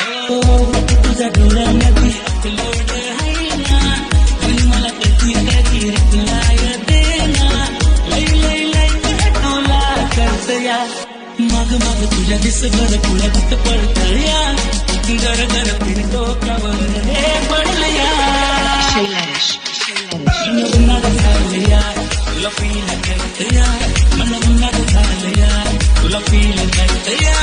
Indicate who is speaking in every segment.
Speaker 1: तुझ्या डोळ्यामध्ये अपलोड आहे ना, पण मला कधी कधी रिप्लाय देना. लई लई लई टोला करतया, मग मग तुझ्या दिसभर कुळत पडतया, घर घर फिरतो कवर हे पडलया. मन झालया तुला फील करतया, मन झालया तुला फील करतया.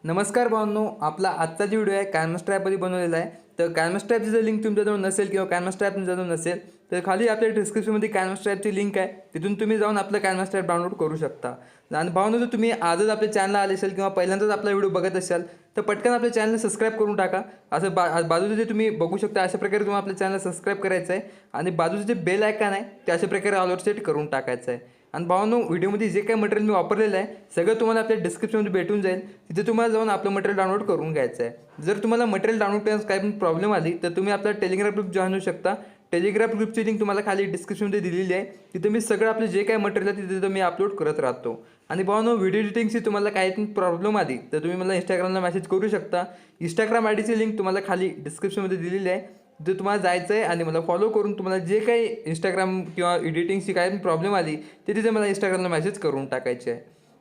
Speaker 2: नमस्कार भावांनो, आपला आजचा जो व्हिडिओ आहे किनेमास्टर ॲपमध्ये बनवलेला आहे. तर किनेमास्टर ॲपची जर लिंक तुमच्याजवळ नसेल किंवा किनेमास्टर ॲप तुमच्याजवळ नसेल तर खाली आपल्या डिस्क्रिप्शनमध्ये किनेमास्टर ॲपची लिंक आहे, तिथून तुम्ही जाऊन आपलं किनेमास्टर ॲप डाउनलोड करू शकता. आणि भावांनो, जर तुम्ही आजच आपल्या चॅनलला आले असेल किंवा पहिल्यांदाच आपला व्हिडिओ बघत असाल तर पटकन आपल्या चॅनलला सबस्क्राईब करून टाका. असं बाजूचे जे तुम्ही बघू शकता अशा प्रकारे तुम्हाला आपल्या चॅनलला सबस्क्राईब करायचं आहे आणि बाजूचे जे बेल आयकॉन आहे ते अशा प्रकारे ऑलवर सेट करून टाकायचं आहे. आणि भावांनो, व्हिडिओमध्ये जे काही मटेरियल मी वापरलेलं आहे सगळं तुम्हाला आपल्या डिस्क्रिप्शनमध्ये भेटून जाईल, तिथे तुम्हाला जाऊन आपलं मटेरियल डाउनलोड करून घ्यायचं आहे. जर तुम्हाला मटेरियल डाउनलोड करण्यास काही पण प्रॉब्लेम आली तर तुम्ही आपला टेलिग्राम ग्रुप जॉईन होऊ शकता. टेलिग्राम ग्रुपची लिंक तुम्हाला खाली डिस्क्रिप्शनमध्ये दिलेली आहे, तिथे मी सगळं आपलं जे काही मटेरियल आहे तिथे मी अपलोड करत राहतो. आणि भावांनो, व्हिडिओ एडिटिंगची तुम्हाला काही पण प्रॉब्लेम आली तर तुम्ही मला इंस्टाग्रामला मेसेज करू शकता. इंस्टाग्राम आयडीची लिंक तुम्हाला खाली डिस्क्रिप्शनमध्ये दिलेली आहे, तिथे तुम्हाला जायचं आहे आणि मला फॉलो करून तुम्हाला जे काही इंस्टाग्राम किंवा एडिटिंगची काही पण प्रॉब्लेम आली ते तिथे मला इंस्टाग्रामला मेसेज करून टाकायचे आहे.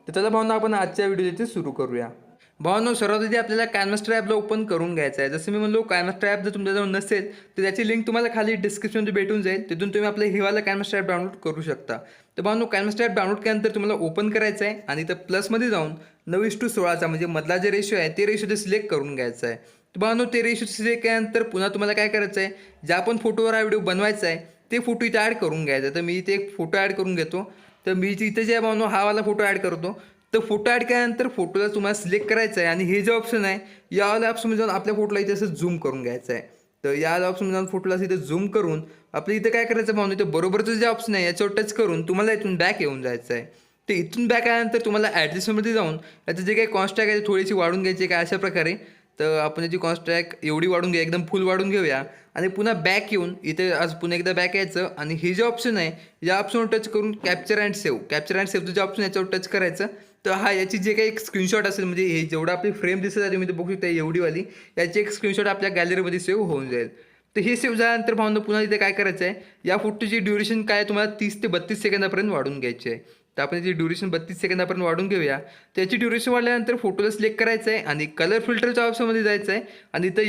Speaker 2: तर चला भावना, आपण आजच्या व्हिडिओची सुरू करूया. भावांनो, सर्वात आधी आपल्याला किनेमास्टर ॲपला ओपन करून घ्यायचं आहे. जसं मी म्हणलो, किनेमास्टर ॲप जर तुमच्याजवळ नसेल तर त्याची लिंक तुम्हाला खाली डिस्क्रिप्शनमध्ये भेटून जाईल, तिथून तुम्ही आपलं हेवाला किनेमास्टर ॲप डाउनलोड करू शकता. तर भावांनो, किनेमास्टर ॲप डाउनलोड केल्यानंतर तुम्हाला ओपन करायचं आहे आणि इथं प्लसमध्ये जाऊन 9:16 म्हणजे मधला जे रेशो आहे ते रेशो ते सिलेक्ट करून घ्यायचं आहे. तर भावांनो, ते रेशो सिलेक्ट केल्यानंतर पुन्हा तुम्हाला काय करायचं आहे, ज्या पण फोटोवर हा व्हिडिओ बनवायचा आहे ते फोटो इथं ॲड करून घ्यायचा आहे. तर मी इथे एक फोटो ॲड करून घेतो. तर मी इथे जे भावांनो हा वाला फोटो ॲड करतो. तर फोटो ॲड केल्यानंतर फोटोला तुम्हाला सिलेक्ट करायचं आहे आणि हे जे ऑप्शन आहे यावाल्या ऑप्शनमध्ये जाऊन आपल्या फोटोला इथे असं झूम करून घ्यायचं आहे. तर या ऑप्शनमध्ये जाऊन फोटोला इथे झूम करून आपलं इथं काय करायचं भावनो, इथं बरोबरचं जे ऑप्शन आहे याच्यावर टच करून तुम्हाला इथून बॅक येऊन जायचं आहे. तर इथून बॅक आल्यानंतर तुम्हाला ॲडजस्टमध्ये जाऊन याचं जे काही कॉन्स्टॅक आहे थोडीशी वाढून घ्यायची काय अशा प्रकारे. तर आपण याची कॉन्स्टॅक एवढी वाढून घ्या, एकदम फुल वाढून घेऊया आणि पुन्हा बॅक येऊन इथे आज पुन्हा एकदा बॅक यायचं आणि हे जे ऑप्शन आहे या ऑप्शनवर टच करून कॅप्चर अँड सेव्हचं जे ऑप्शन याच्यावर टच करायचं. तर हा याची जे काही एक स्क्रीनशॉट असेल, म्हणजे हे जेवढं आपली फ्रेम दिसत आहे तुम्ही बघू शकता एवढीवाली, याची एक स्क्रीनशॉट आपल्या गॅलरीमध्ये सेव्ह होऊन जाईल. तर हे सेव्ह झाल्यानंतर भावना पुन्हा इथे काय करायचं आहे, या फोटोची ड्युरेशन काय तुम्हाला 30 ते 32 सेकंदापर्यंत वाढून घ्यायची आहे. तर आपण याची ड्युरेशन 32 सेकंदापर्यंत वाढून घेऊया. त्याची ड्युरेशन वाढल्यानंतर फोटोला सिलेक्ट करायचं आहे आणि कलर फिल्टरच्या ऑप्शनमध्ये जायचं आहे आणि इथं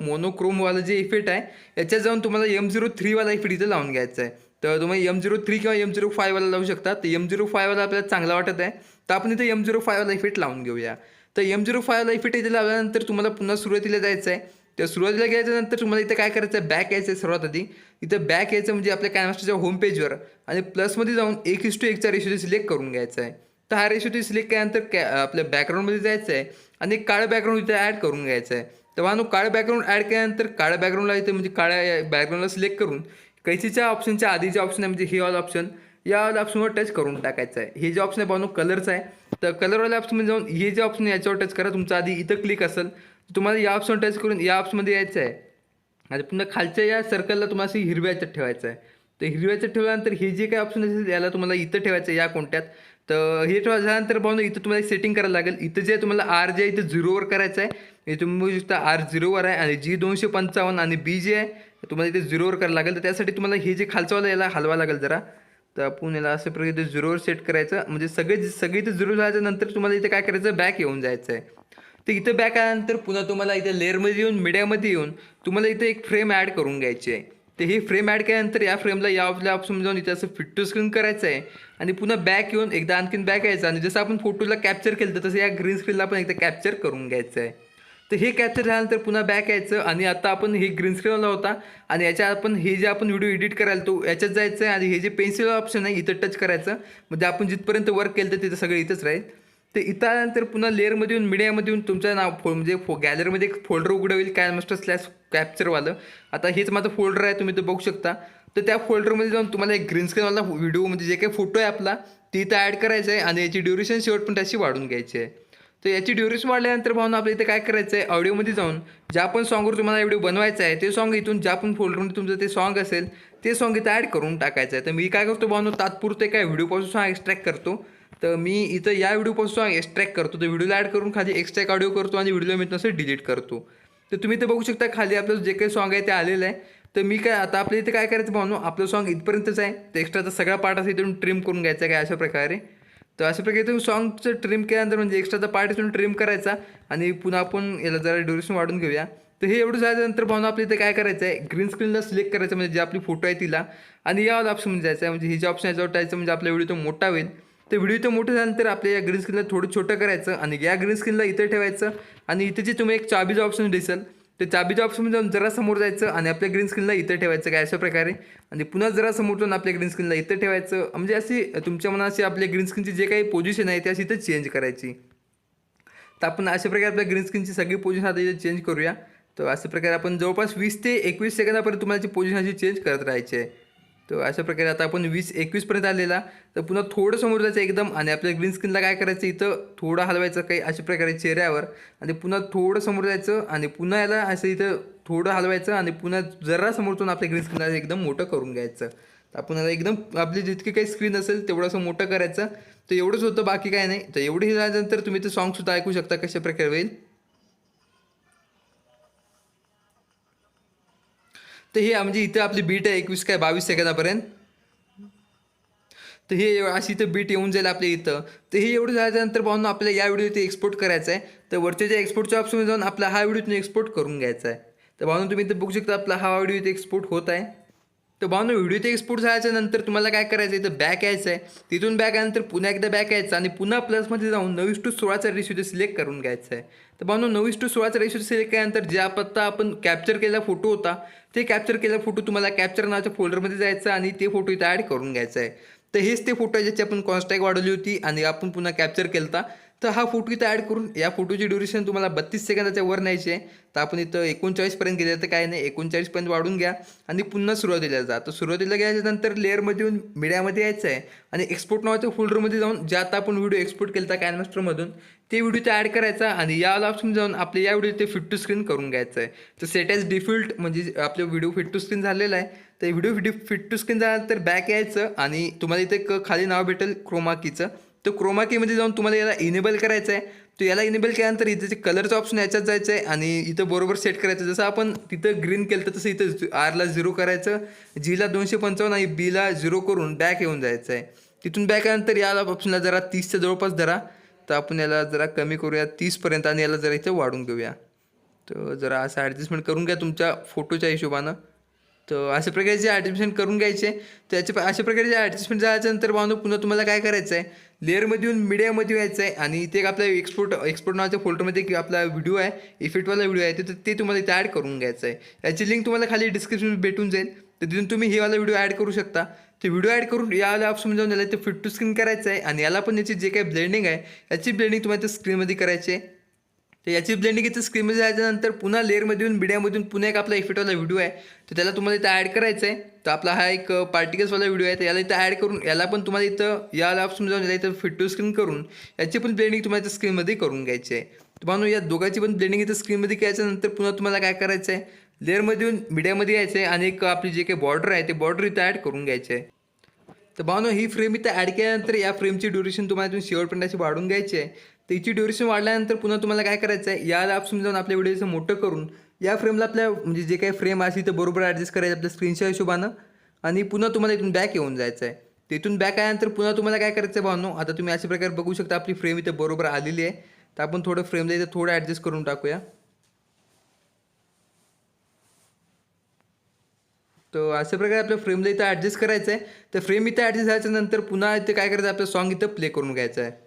Speaker 2: मोनोक्रोमवाला जे इफेक्ट आहे याच्यात जाऊन तुम्हाला M03वाला इफेक्ट इथं लावून घ्यायचा आहे. तर तुम्ही M03 किंवा M05 वाला लावू शकता. तर M05 वाला आपल्याला चांगला वाटत आहे, तर आपण इथं M05 वाला इफेक्ट लावून घेऊया. तर M05 वाला इफेक्ट इथे लावल्यानंतर तुम्हाला पुन्हा सुरुवातीला जायचं आहे. तर सुरुवातीला गेल्यानंतर तुम्हाला इथं काय करायचं आहे, बॅक यायचं आहे. सर्वात आधी इथं बॅक यायचं म्हणजे आपल्या किनेमास्टरच्या होम पेजवर आणि प्लसमध्ये जाऊन 1:1चा रेशो सिलेक्ट करून घ्यायचा आहे. तर हा रेशो सिलेक्ट केल्यानंतर आपल्या बॅकग्राऊंडमध्ये जायचं आहे आणि काळं बॅकग्राऊंड इथे ॲड करून घ्यायचं आहे. तर भावांनो, काळं बॅकग्राऊंड ॲड केल्यानंतर काळ्या बॅकग्राऊंडला इथे म्हणजे काळ्या बॅकग्राऊंडला सिलेक्ट करून कैचीच्या ऑप्शनच्या आधीचे ऑप्शन आहे म्हणजे हे ऑल ऑप्शन, या ऑल ऑप्शनवर टच करून टाकायचं आहे. हे जे ऑप्शन आहे भावांनो कलरचं आहे. तर कलरवाल्या ऑप्शनमध्ये जाऊन हे जे ऑप्शन आहे याच्यावर टच करा. तुमचं आधी इथं क्लिक असेल तुम्हाला या ऑप्शन टच करून या ऑप्शनमध्ये यायचं आहे आणि पुन्हा खालच्या या सर्कलला तुम्हाला हिरव्या याच्यात ठेवायचं आहे. तर हिरव्या याच्यात ठेवल्यानंतर हे जे काही ऑप्शन असेल याला तुम्हाला इथं ठेवायचं आहे या कोणत्यात. तर हे झाल्यानंतर भावना इथं तुम्हाला एक सेटिंग करायला लागेल. इथं जे तुम्हाला R जे आहे इथं 0वर करायचं आहे. हे तुम्ही बघू शकता R 0वर आहे आणि G255 आणि B जे आहे तुम्हाला इथे 0वर करायला लागेल. तर त्यासाठी तुम्हाला हे जे खालचंवाला याला हलवा लागेल जरा. तर आपण याला असं प्रकारे इथे 0वर सेट करायचं, म्हणजे सगळे इथे 0 झाल्यानंतर तुम्हाला इथे काय करायचं, बॅक येऊन जायचं आहे. तर इथं बॅक आल्यानंतर पुन्हा तुम्हाला इथे लेअरमध्ये येऊन मीडियामध्ये येऊन तुम्हाला इथे एक फ्रेम ॲड करून घ्यायची आहे. तर ही फ्रेम ॲड केल्यानंतर या फ्रेमला या आपल्या ऑप्शन जाऊन इथे असं फिट टू स्क्रीन करायचं आहे आणि पुन्हा बॅक येऊन एकदा आणखीन बॅक यायचं आणि जसं आपण फोटोला कॅप्चर केलं तर तसं या ग्रीन स्क्रीनला आपण एकदा कॅप्चर करून घ्यायचं आहे. तर हे कॅप्चर झाल्यानंतर पुन्हा बॅक यायचं आणि आता आपण हे ग्रीन स्क्रीनला होता आणि याच्या आपण हे जे आपण व्हिडिओ एडिट करायला तो याच्यात जायचं आहे आणि हे जे पेन्सिल ऑप्शन आहे इथं टच करायचं, म्हणजे आपण जिथपर्यंत वर्क केलं तर तिथं सगळं इथंच राहील. तर इथं आल्यानंतर पुन्हा लेअरमध्ये येऊन मीडियामध्ये येऊन तुमचं नाव म्हणजे गॅलरीमध्ये एक फोल्डर उघडं होईल किनेमास्टर/कॅप्चरवालं. आता हेच माझं फोल्डर आहे, तुम्ही ते बघू शकता. तर त्या फोल्डरमध्ये जाऊन तुम्हाला एक ग्रीन स्क्रीनवाला व्हिडिओ म्हणजे जे काही फोटो आहे आपला ते इथं ॲड करायचं आहे आणि याची ड्युरेशन शेवट पण त्याची वाढून घ्यायची आहे. तर याची ड्युरेशन वाढल्यानंतर भावना आपल्या इथे काय करायचं आहे, ऑडिओमध्ये जाऊन ज्या पण सॉंगवर तुम्हाला व्हिडिओ बनवायचा आहे ते सॉंग इथून ज्या पण फोल्डरमध्ये तुमचं ते सॉंग असेल ते सॉंग इथं ॲड करून टाकायचं आहे. तर मी काय करतो भावना, तात्पुरते काय व्हिडिओपासून सॉंग एक्स्ट्रॅक्ट करतो. तर मी इथं या व्हिडिओपासून सॉन्ग एक्स्ट्रॅक्ट करतो, तर व्हिडिओला ॲड करून खाली एक्स्ट्रॅक्ट ऑडिओ करतो आणि व्हिडिओला मी नसेल डिलीट करतो. तर तुम्ही इथं बघू शकता खाली आपलं जे काही सॉन्ग आहे ते आलेलं आहे. तर मी काय आता आपल्या इथे काय करायचं भावनो, आपलं सॉन्ग इथपर्यंतच आहे, तर एक्स्ट्राचा सगळा पार्ट असं इथून ट्रिम करून घ्यायचा आहे काय अशा प्रकारे. तर अशा प्रकारे तुम्ही सॉन्गचं ट्रिम केल्यानंतर म्हणजे एक्स्ट्राचा पार्ट इथून ट्रिम करायचा आणि पुन्हा आपण याला जरा ड्युरेशन वाढून घेऊया. तर हे एवढं झाल्यानंतर भावना आपल्या इथे काय करायचं आहे, ग्रीन स्क्रीनला सिलेक्ट करायचं म्हणजे जे आपली फोटो आहे तिला, आणि यावर ऑप्शन जायचं आहे, म्हणजे हे जे ऑप्शन याच्यावर टाकायचं म्हणजे आपला व्हिडिओ तो मोठा होईल. तर व्हिडिओ तो मोठं झाल्यानंतर आपल्या या ग्रीन स्क्रीनला थोडं छोटं करायचं आणि या ग्रीन स्क्रीनला इथे ठेवायचं आणि इथे जे तुम्ही एक चाबीचा ऑप्शन दिसेल, तर चाबीच्या ऑप्शन जाऊन जरा समोर जायचं आणि आपल्या ग्रीन स्क्रीनला इथे ठेवायचं काय अशा प्रकारे, आणि पुन्हा जरा समोर जाऊन आपल्या ग्रीन स्क्रीनला इथे ठेवायचं. म्हणजे अशी तुमच्या मनाशी आपल्या ग्रीन स्क्रीनची जे काही पोझिशन आहे ती अशी इथं चेंज करायची. तर आपण अशा प्रकारे आपल्या ग्रीन स्क्रीनची सगळी पोझिशन आता इथे चेंज करूया. तर अशा प्रकारे आपण जवळपास 20 ते 21 सेकंदापर्यंत तुम्हाला ती पोझिशन अशी चेंज करत राहायची आहे. तर अशा प्रकारे आता आपण 20-21पर्यंत आलेला. तर पुन्हा थोडं समोर जायचं एकदम आणि आपल्या ग्रीन स्क्रीनला काय करायचं, इथं थोडं हलवायचं काही अशा प्रकारे चेहऱ्यावर, आणि पुन्हा थोडं समोर जायचं आणि पुन्हा याला असं इथं थोडं हलवायचं आणि पुन्हा जरा समोरतून आपल्या ग्रीन स्क्रीनला एकदम मोठं करून घ्यायचं. तर आपण याला एकदम आपली जितकी काही स्क्रीन असेल तेवढं असं मोठं करायचं. तर एवढंच होतं, बाकी काय नाही. तर एवढं हे झाल्यानंतर तुम्ही ते सॉन्गसुद्धा ऐकू शकता कशा प्रकारे होईल. तर हे म्हणजे इथं आपली बीट आहे 21 काय 22 सेकंदापर्यंत. तर हे अशी इथं बीट येऊन जाईल आपल्या इथं. तर हे एवढं झाल्यानंतर पाहून आपल्याला या व्हिडिओ इथे एक्सपोर्ट करायचा आहे. तर वरच्या ज्या एक्सपोर्टच्या ऑप्शनमध्ये जाऊन आपला हा व्हिडिओ तुम्ही एक्सपोर्ट करून घ्यायचा आहे. तर भावना तुम्ही इथं बघू शकता आपला हा व्हिडिओ इथे एक्सपोर्ट होत आहे. तर भावना व्हिडिओ इथे एक्सपोर्ट झाल्याच्या नंतर तुम्हाला काय करायचं, इथं बॅक यायचं आहे. तिथून बॅक आल्यानंतर पुन्हा एकदा बॅक यायचं आणि पुन्हा प्लसमध्ये जाऊन 9:16चा रेशो इथे सिलेक्ट करून घ्यायचा आहे. तर भावना 9:16चा रेशो सिलेक्ट केल्यानंतर जे आता आपण कॅप्चर केलेला फोटो होता, ते कॅप्चर केलेला फोटो तुम्हाला कॅप्चर नावाच्या फोल्डरमध्ये जायचं आणि ते फोटो इथं ॲड करून घ्यायचा आहे. तर हेच ते फोटो आहे ज्याची आपण कॉन्स्टॅक्ट वाढवली होती आणि आपण पुन्हा कॅप्चर केला होता. तर हा फोटो इथं ॲड करून या फोटोची ड्युरेशन तुम्हाला 32 सेकंदाच्या वर न्यायची आहे. तर आपण इथं 39पर्यंत गेलं तर काय नाही, 39पर्यंत वाढून घ्या आणि पुन्हा सुरुवातीला जा. तर सुरुवातीला गेल्याच्यानंतर लेअरमध्ये येऊन मीडियामध्ये यायचं आहे आणि एक्सपोर्ट नावाच्या फोल्डरमध्ये जाऊन जे आता आपण व्हिडिओ एक्सपोर्ट केला होता कॅनमास्टरमधून, ते व्हिडिओ इथे ॲड करायचा आणि या ऑप्शन जाऊन आपल्या या व्हिडिओ ते फिट टू स्क्रीन करून घ्यायचं आहे. तर सेट ॲज डिफॉल्ट म्हणजे आपलं व्हिडिओ फिट टू स्क्रीन झालेला आहे. तर व्हिडिओ फिट टू स्क्रीन झाल्यानंतर बॅक यायचं आणि तुम्हाला इथे खाली नाव भेटेल क्रोमा कीचं. तर क्रोमा कीमध्ये जाऊन तुम्हाला याला इनेबल करायचं आहे. तर याला इनेबल केल्यानंतर इथे जे कलरचं ऑप्शन याच्यात जायचं आहे आणि इथं बरोबर सेट करायचं. जसं आपण तिथं ग्रीन केलं तर तसं इथं आरला 0 करायचं, जीला 255 आणि बीला 0 करून बॅक येऊन जायचं आहे. तिथून बॅक आल्यानंतर याला ऑप्शनला जरा 30च्या जवळपास धरा. तर आपण याला जरा कमी करूया 30पर्यंत आणि याला जरा इथं वाढून घेऊया. तर जरा असं ॲडजस्टमेंट करून घ्या तुमच्या फोटोच्या हिशोबानं. तर अशा प्रकारे जे ॲडजस्टमेंट करून घ्यायचे. त्याच्या अशा प्रकारे जे ॲडजस्टमेंट झाल्याच्यानंतर पुन्हा तुम्हाला काय करायचं आहे, लेअरमध्ये येऊन मीडियामध्ये यायचं आहे आणि इथे आपल्या एक्सपोर्ट नावाच्या फोल्डरमध्ये की आपला व्हिडिओ आहे, इफेक्टवाला व्हिडिओ आहे, ते तुम्हाला इथे ॲड करून घ्यायचं आहे. याची लिंक तुम्हाला खाली डिस्क्रिप्शन भेटून जाईल. तर तिथून तुम्ही हे वाला व्हिडिओ ॲड करू शकता. ते व्हिडिओ ॲड करून याला ऑप्शन जाऊन याला इथे फिट टू स्क्रीन करायचं आहे आणि याला पण याची जे काही ब्लेंडिंग आहे याची ब्लेंडिंग तुम्हाला इथे स्क्रीनमध्ये करायची आहे. तर याची ब्लेंडिंग इथे स्क्रीनमध्ये जायच्यानंतर पुन्हा लेअरमधून मीडियामधून पुन्हा एक आपला इफेक्टवाला व्हिडिओ आहे, तर त्याला तुम्हाला इथं ॲड करायचं आहे. तर आपला हा एक पार्टिकल्सवाला व्हिडिओ आहे, तर याला इथं ॲड करून याला पण तुम्हाला इथं याला ऑप्शन जाऊन याला इथं फिट टू स्क्रीन करून याची पण ब्लेंडिंग तुम्हाला इथं स्क्रीनमध्ये करून घ्यायची आहे. तुम्हाला या दोघांची पण ब्लेंडिंग इथं स्क्रीनमध्ये केल्याच्यानंतर पुन्हा तुम्हाला काय करायचं आहे, लेअरमध्ये येऊन मीडियामध्ये यायचं आहे आणि एक आपली जे काही बॉर्डर आहे ते बॉर्डर इथं ॲड करून घ्यायचे आहे. तर भावनो ही फ्रेम इथं ॲड केल्यानंतर या फ्रेमची ड्युरेशन तुम्हाला इथून शेवटपर्यंत अशी वाढून घ्यायची आहे. त्याची ड्युरेशन वाढल्यानंतर पुन्हा तुम्हाला काय करायचं आहे, या ऑप्शन जाऊन आपल्या व्हिडिओचं मोठं करून या फ्रेमला आपल्या म्हणजे जे काही फ्रेम असेल तर बरोबर ॲडजस्ट करायचं आपल्या स्क्रीनच्या हिशोबानं आणि पुन्हा तुम्हाला इथून बॅक येऊन जायचं आहे. तिथून बॅक आल्यानंतर पुन्हा तुम्हाला काय करायचं आहे भावनो, आता तुम्ही अशा प्रकारे बघू शकता आपली फ्रेम इथं बरोबर आलेली आहे. तर आपण थोडं फ्रेमला इथं थोडं ॲडजस्ट करून टाकूया. तर अशा प्रकारे आपल्या फ्रेमला इथं ॲडजस्ट करायचं आहे. तर फ्रेम इथं ॲडजस्ट झाल्याच्यानंतर पुन्हा इथे काय करायचं, आपलं सॉन्ग इथं प्ले करून घ्यायचं आहे.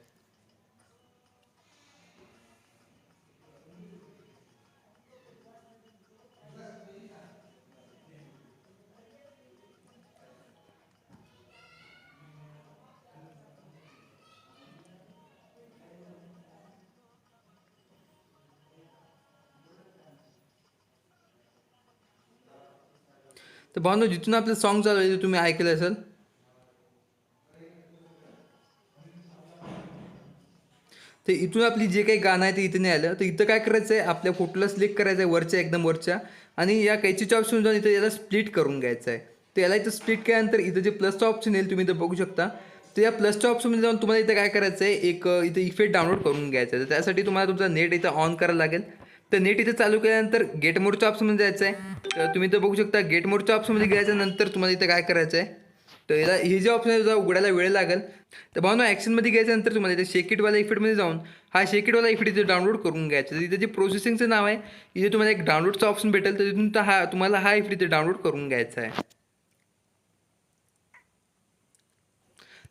Speaker 2: तर भावनो जिथून आपलं सॉन्ग चालू आहे ते तुम्ही ऐकलं असेल. तर इथून आपली जे काही गाणं आहे ते इथे नाही आलं. तर इथं काय करायचं आहे, आपल्या फोटोला सिलेक्ट करायचं आहे वरच्या एकदम वरच्या आणि या कैचीच्या ऑप्शन जाऊन इथं याला स्प्लिट करून घ्यायचं आहे. तर याला इथं स्प्लिट केल्यानंतर इथं जे प्लसचं ऑप्शन येईल तुम्ही इथं बघू शकता. तर या प्लसच्या ऑप्शनमध्ये जाऊन तुम्हाला इथं काय करायचं आहे, एक इथे इफेक्ट डाउनलोड करून घ्यायचा आहे. तर त्यासाठी तुम्हाला तुमचा नेट इथं ऑन करायला लागेल. तर नेट इथे चालू केल्यानंतर गेट मोडच्या ऑप्शनमध्ये जायचं आहे. तर तुम्ही इथं बघू शकता गेट मोडच्या ऑप्शनमध्ये गेल्याच्यानंतर तुम्हाला इथं काय करायचं आहे, तर याला हे जे ऑप्शन आहे उघडायला वेळ लागेल. तर भावना ॲक्शनमध्ये घ्यायच्यानंतर तुम्हाला इथे शेकिटवाला इफेक्टमध्ये जाऊन हा शेकिटवाला इफेक्ट इथे डाउनलोड करून घ्यायचा. तर इथे जे प्रोसेसिंगचं नाव आहे, इथे तुम्हाला एक डाउनलोडचा ऑप्शन भेटेल. तर तिथून तुम्हाला हा इफेक्ट इथे डाउनलोड करून घ्यायचा आहे.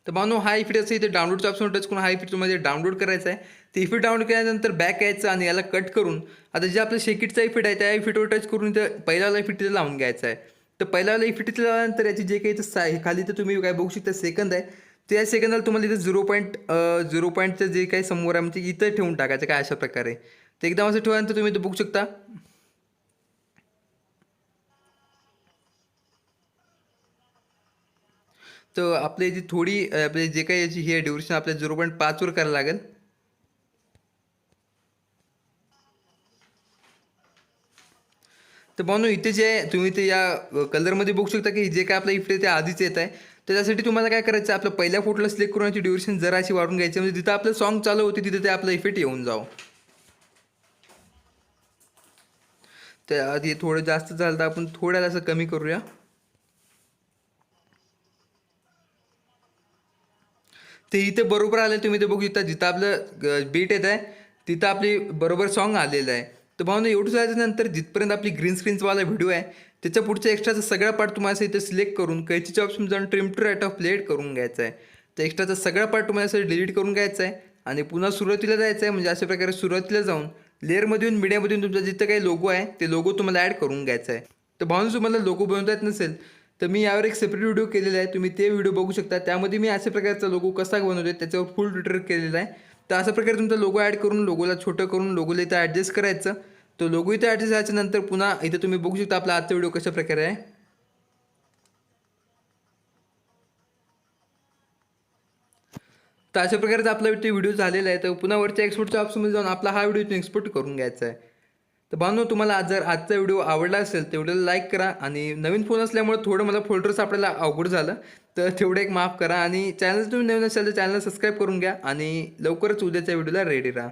Speaker 2: तर भावनो हा इफेक्ट असं इथे डाउनलोडचा ऑप्शन टच करून हा इफेक्ट तुम्हाला डाउनलोड करायचा आहे. ते इफेक्ट डाउनलोड केल्यानंतर बॅक यायचं आणि याला कट करून आता जे आपलं शेकिटचा इफेक्ट आहे त्या इफेक्टवर टच करून इथं पहिल्यावाला इफेक्ट इथे लावून घ्यायचा आहे. तर पहिल्यावाला इफेक्ट इथे लावल्यानंतर याची जे काही इथं खाली तर तुम्ही काय बघू शकता सेकंद आहे, त्या सेकंदाला तुम्हाला इथं 0.0 जे काही समोर आहे म्हणजे इथं ठेवून टाकायचं काय अशा प्रकारे. तर एकदम असं ठेवल्यानंतर तुम्ही इथं बघू शकता तर आपली जी थोडी आपले जे काही याची ही ड्युरेशन आपल्या 0.5 वर करायला लागेल. तर म्हणून इथे जे आहे तुम्ही ते या कलरमध्ये बघू शकता की जे काय आपलं इफेक्ट ते आधीच येत आहे. तर त्यासाठी तुम्हाला काय करायचं, आपलं पहिल्या फोटोला सिलेक्ट करून याची ड्युरेशन जरा अशी वाढून घ्यायची म्हणजे जिथं आपलं सॉन्ग चालू होते तिथे ते आपलं इफेक्ट येऊन जावं. तर आधी थोडं जास्त झालं तर आपण थोड्याला असं कमी करूया. ते इथे बरोबर आलं तुम्ही ते बघू शकता जिथं आपलं बीट येत आहे तिथं आपली बरोबर सॉन्ग आलेलं आहे. तर भावना एवढं झाल्यानंतर जिथपर्यंत आपली ग्रीन स्क्रीनवाला व्हिडिओ आहे त्याच्या पुढच्या एक्स्ट्राचा सगळा पार्ट तुम्हाला असं इथे सिलेक्ट करून कैचीच्या ऑप्शन जाऊन trim to right of plate करून घ्यायचा आहे. तर एक्स्ट्राचा सगळा पार्ट तुम्हाला असं डिलीट करून घ्यायचा आहे आणि पुन्हा सुरुवातीला जायचं आहे. म्हणजे अशा प्रकारे सुरुवातीला जाऊन लेअरमधून मीडियामधून तुमचा जिथं काही लोगो आहे ते लोगो तुम्हाला ॲड करून घ्यायचा आहे. तर भावना तुम्हाला लोगो बनवता येत नसेल तर मी यावर एक सेपरेट व्हिडिओ केलेला आहे, तुम्ही ते व्हिडिओ बघू शकता. त्यामध्ये मी अशा प्रकारचा लोगो कसा बनवतो त्याच्यावर फुल ट्युटोरियल केलेला आहे. तर अशा प्रकारे तुमचा लोगो ॲड करून लोगोला छोटं करून लोगोला इथं ॲडजस्ट करायचं. तो लोगो इथं ॲडजस्ट झाल्याच्या नंतर पुन्हा इथं तुम्ही बघू शकता आपला आजचा व्हिडिओ कशा प्रकारे आहे. तर अशा प्रकारे आपला ते व्हिडिओ झालेला आहे. तर पुन्हा वरच्या एक्सपोर्टच्या ऑप्शनमध्ये जाऊन आपला हा व्हिडिओ एक्सपोर्ट करून घ्यायचा आहे. तर भावनो तुम्हाला जर आजचा व्हिडिओ आवडला असेल तर व्हिडिओला लाईक करा आणि नवीन फोन असल्यामुळे थोडं मला फोल्डर सापडायला अवघड झालं तर तेवढं एक माफ करा आणि चॅनल तुम्ही नवीन असाल तर चॅनल सबस्क्राईब करून घ्या आणि लवकरच उद्याच्या व्हिडिओला रेडी राहा.